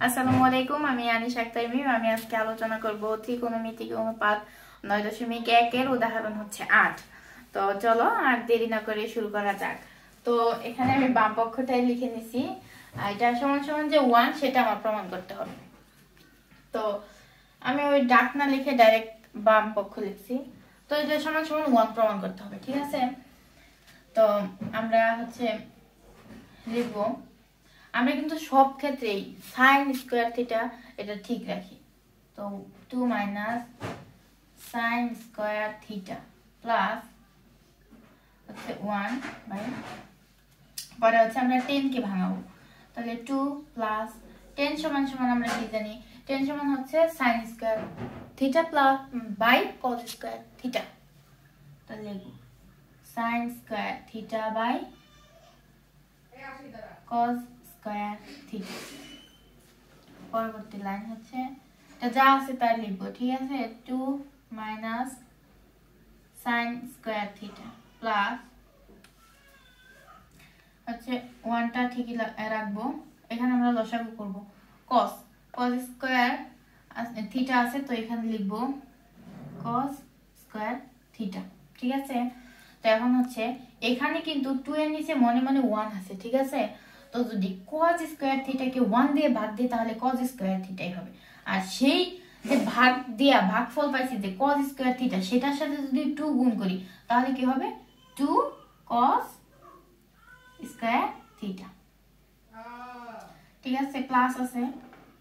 আসসালামু আলাইকুম, আমি আনিশা আক্তার মিম। আমি আজকে আলোচনা করব ত্রিকোণমিতিক অনুপাত 9.1 এর উদাহরণ হচ্ছে 8। তো চলো আর দেরি না করে শুরু করা যাক। তো এখানে আমি বাম পক্ষটাই লিখে নিছি, এটা সমান সমান যে 1 সেটা আমার প্রমাণ করতে হবে। তো আমি ওই ডাক না লিখে ডাইরেক্ট বাম পক্ষ লিখছি। তো এটা সমান সমান 1 প্রমাণ করতে হবে, ঠিক আছে? তো আমরা হচ্ছে লিখবো, আমরা কিন্তু সব ক্ষেত্রেই সাইন স্কয়ার থিটা এটা ঠিক রাখি। তো 2 minus sine square theta plus হচ্ছে 1 বাই, পরে হচ্ছে আমরা 10 কে ভাঙাবো, তাহলে 2 প্লাস 10 সমান সমান আমরা কি জানি, 10 সমান হচ্ছে sine square theta plus by cos square theta. তাহলে লিখব sine square theta by cos square theta. পরবর্তী লাইন হচ্ছে এটা যা আছে তাই লিখবো, ঠিক আছে? 2 minus sine square theta plus হচ্ছে 1টা ঠিকই রাখবো, এখানে আমরা লসাগু করব। কস স্কয়ার থিটা আছে, তো এখানে লিখবো কস স্কয়ার থিটা, ঠিক আছে? তো এখন হচ্ছে এখানে কিন্তু 2 এর নিচে মনে মনে 1 আছে, ঠিক আছে? তো যদি cos স্কয়ার থিটাকে 1 দিয়ে ভাগ দিই তাহলে cos স্কয়ার থিটাই হবে। আর সেই যে ভাগ দিয়া ভাগফল পাইছি যে cos স্কয়ার থিটা, সেটার সাথে যদি 2 গুণ করি তাহলে কি হবে, 2 cos স্কয়ার থিটা, ঠিক আছে? প্লাস আছে,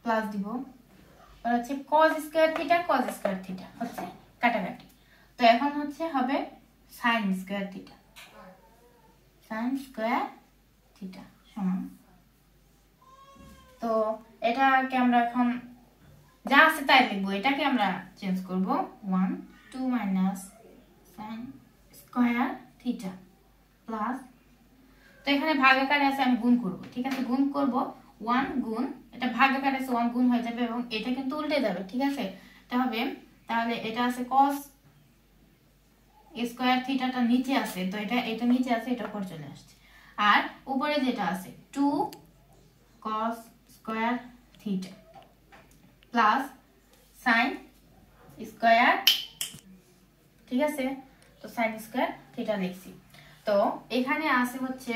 প্লাস দিব। আর হচ্ছে cos স্কয়ার থিটা হচ্ছে কাটাকাটি। তো এখন হচ্ছে হবে sin স্কয়ার থিটা, সমান। তো এটাকে আমরা এখন যা আছে তাই লিখবো, এটাকে আমরা চেঞ্জ করব। 1 2 minus sin square theta plus, তো এখানে ভাগাকারে আছে আমি গুণ করব, ঠিক আছে? গুণ করব 1 গুণ, এটা ভাগাকারে আছে 1 গুণ হয়ে যাবে এবং এটা কিন্তু উল্টে যাবে, ঠিক আছে? এটা হবে, তাহলে এটা আছে cos স্কয়ার থিটাটা নিচে আছে, তো এটা নিচে আছে, এটা উপরে চলে আসছে। আর উপরে যেটা আছে 2 cos square theta plus sin square, ঠিক আছে? তো sin স্কয়ার থিটা লিখছি। তো এখানে আছে হচ্ছে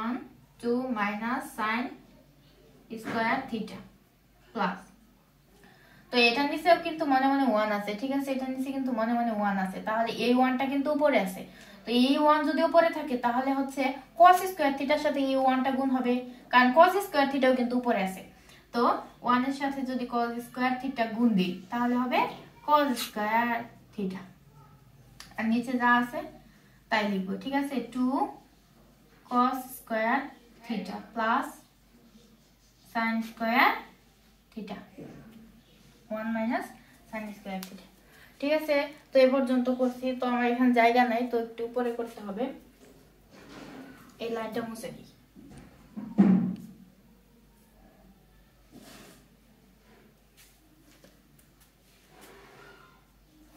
1 2 minus sin square theta plus, তো এটার নিচেও কিন্তু মনে মনে 1 আছে, ঠিক আছে? এটার নিচে কিন্তু মনে মনে 1 আছে, তাহলে এই 1টা কিন্তু উপরে আছে। তো এই 1 যদি উপরে থাকে তাহলে হচ্ছে cos স্কয়ার থিটার সাথে এই 1টা গুণ হবে, কারণ cos স্কয়ার থিটাও কিন্তু উপরে আছে। তো 1 এর সাথে যদি cos স্কয়ার থিটা গুণ দিই তাহলে হবে cos স্কয়ার থিটা, আর নিচে যা আছে তাই লিখবো, ঠিক আছে? 2 cos square theta plus sin square theta 1 minus sin square theta, ঠিক আছে? তো এই পর্যন্ত করছি। তো আমার এখানে জায়গা নাই, তো একটু উপরে করতে হবে। এই লাইনটা মুছে দিই।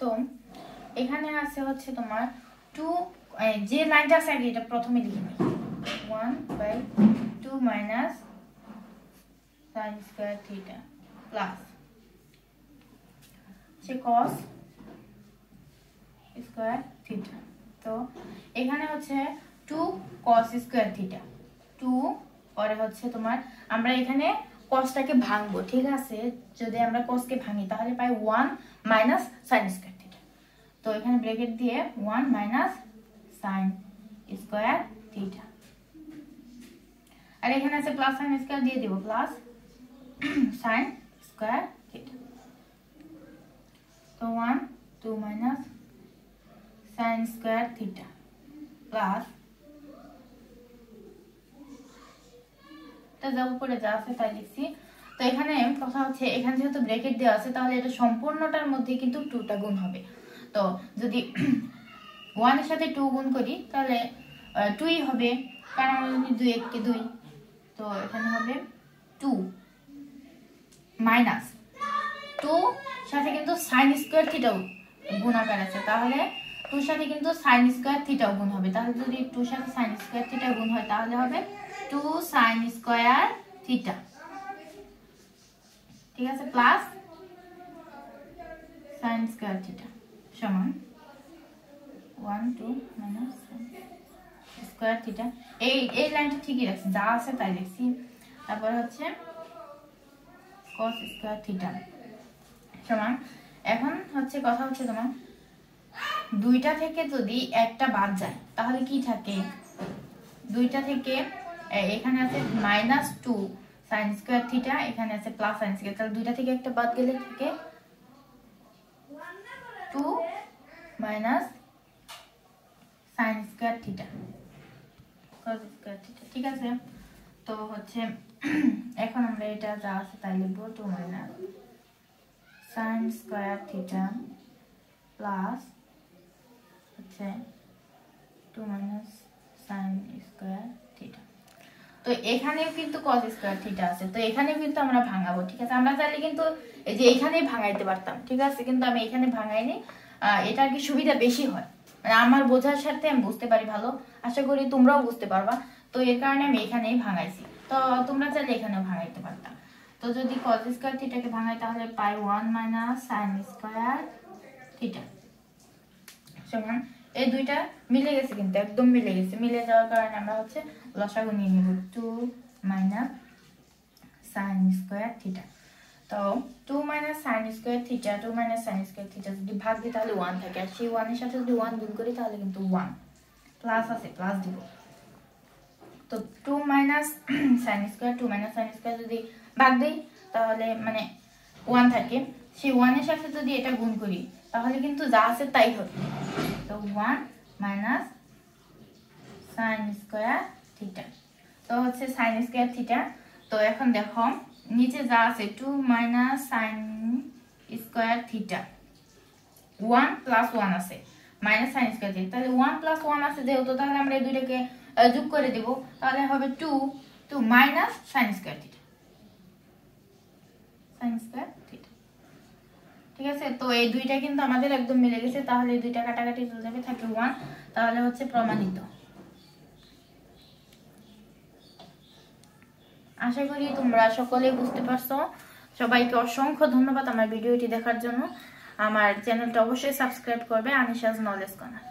তো এখানে আছে হচ্ছে তোমার 2, যে লাইনটা আছে আগে এটা প্রথমে লিখে নিই, 1 by 2 minus sin square theta plus cos square theta. তো এখানে হচ্ছে 2 cos স্কয়ার থিটা, 2 পরে হচ্ছে তোমার আমরা এখানে cosটাকে ভাঙবো, ঠিক আছে? যদি আমরা cosকে ভাঙি তাহলে পাই 1 মাইনাস sin স্কয়ার থিটা। তো এখানে ব্র্যাকেট দিয়ে 1 মাইনাস sin স্কয়ার থিটা, আর এখানে আছে প্লাস sin স্কয়ার দিয়ে দিব, প্লাস sin স্কয়ার থিটা। তো 1 2 minus sin square theta plus, এটা যা উপরে যা আছে তাই লিখছি। তো এখানে কথা হচ্ছে এখানে যেহেতু ব্র্যাকেট দেওয়া আছে তাহলে এটা সম্পূর্ণটার মধ্যে কিন্তু 2টা গুণ হবে। তো যদি 1 এর সাথে 2 গুণ করি তাহলে 2ই হবে, কারণ আমরা জানি 2 1 কে 2। তো এখানে হবে 2 মাইনাস 2 সাথে কিন্তু sin স্কয়ার থিটাও গুণাকার আছে, তাহলে 2 সাথে কিন্তু sin স্কয়ার থিটাও গুণ হবে। তাহলে যদি 2 সাথে sin স্কয়ার থিটা গুণ হয় তাহলে হবে 2 sin স্কয়ার থিটা ঠিক আছে, প্লাস sin স্কয়ার থিটা সমান 1 2 মাইনাস স্কয়ার থিটা। এই লাইনটা ঠিকই রাখছি, যা আছে তাই লিখছি। তারপর হচ্ছে cos স্কয়ার থিটা সমান, এখন হচ্ছে কথা হচ্ছে তোমার দুইটা থেকে যদি একটা বাদ যায় তাহলে কি থাকে, দুইটা থেকে এখানে আছে -2 sin স্কয়ার থিটা, এখানে আছে প্লাস sin স্কয়ার, তাহলে দুইটা থেকে একটা বাদ গেলে থাকে 2 minus sin square theta cos square theta. ঠিক আছে, তো হচ্ছে এখন আমরা এটা যা আছে তাই লিখবো 2 minus sin square theta plus হচ্ছে 2 মাইনাস sin স্কয়ার থিটা। তো এখানেও কিন্তু cos স্কয়ার থিটা আছে, তো এখানেও কিন্তু আমরা ভাঙাবো। ঠিক আছে, আমরা চাইলে কিন্তু এই যে এখানেই ভাঙাইতে পারতাম, ঠিক আছে, কিন্তু আমি এখানে ভাঙাইনি। এটা কি সুবিধা বেশি হয়, মানে আমার বোঝার সাথে আমি বুঝতে পারি ভালো, আশা করি তোমরাও বুঝতে পারবা। তো এর কারণে আমি এখানেই ভাঙাইছি, তো তোমরা চাইলে এখানেও ভাঙাইতে পারতাম। তো যদি cos স্কয়ার থিটাকে ভাঙাই তাহলে পাই 1 মাইনাস sin স্কয়ার থিটা সমান, এই দুইটা মিলে গেছে, কিন্তু একদম মিলে গেছে। মিলে যাওয়ার কারণে আমরা হচ্ছে লসাগু নিয়ে নিব 2 মাইনাস sin স্কয়ার থিটা। তো 2 minus sin square theta, 2 minus sin square theta যদি ভাগ দিই তাহলে 1 থাকে, আর সেই 1 এর সাথে যদি 1 গুণ করি তাহলে কিন্তু 1 প্লাস আছে, প্লাস দিব। তো 2 minus sin square, 2 minus sin square যদি ভাগ দেই তাহলে মানে 1 থাকে, সেই 1 এর সাথে যদি এটা গুণ করি তাহলে কিন্তু যা আছে তাই হবে। তো 1 মাইনাস sin স্কয়ার থিটা, তো হচ্ছে sin স্কয়ার থিটা। তো এখন দেখো নিচে যা আছে 2 minus sin square theta, 1 plus 1 আছে মাইনাস sin স্কয়ার থিটা, তাহলে 1 প্লাস 1 আছে যেহেতু, তাহলে আমরা এই দুইটাকে যোগ করে দেব, তাহলে হবে 2 minus sin square theta, sin square theta. ঠিক আছে, তো এই দুইটা কিন্তু আমাদের একদম মিলে গেছে, তাহলে এই দুইটা কাটাকাটি চলে যাবে, থাকে 1, তাহলে হচ্ছে প্রমাণিত। আশা করি তোমরা সকলেই বুঝতে পারছো। সবাইকে অসংখ্য ধন্যবাদ আমার ভিডিওটি দেখার জন্য। আমার চ্যানেলটা অবশ্যই সাবস্ক্রাইব করবে, আনিশাস নলেজ কর্নার।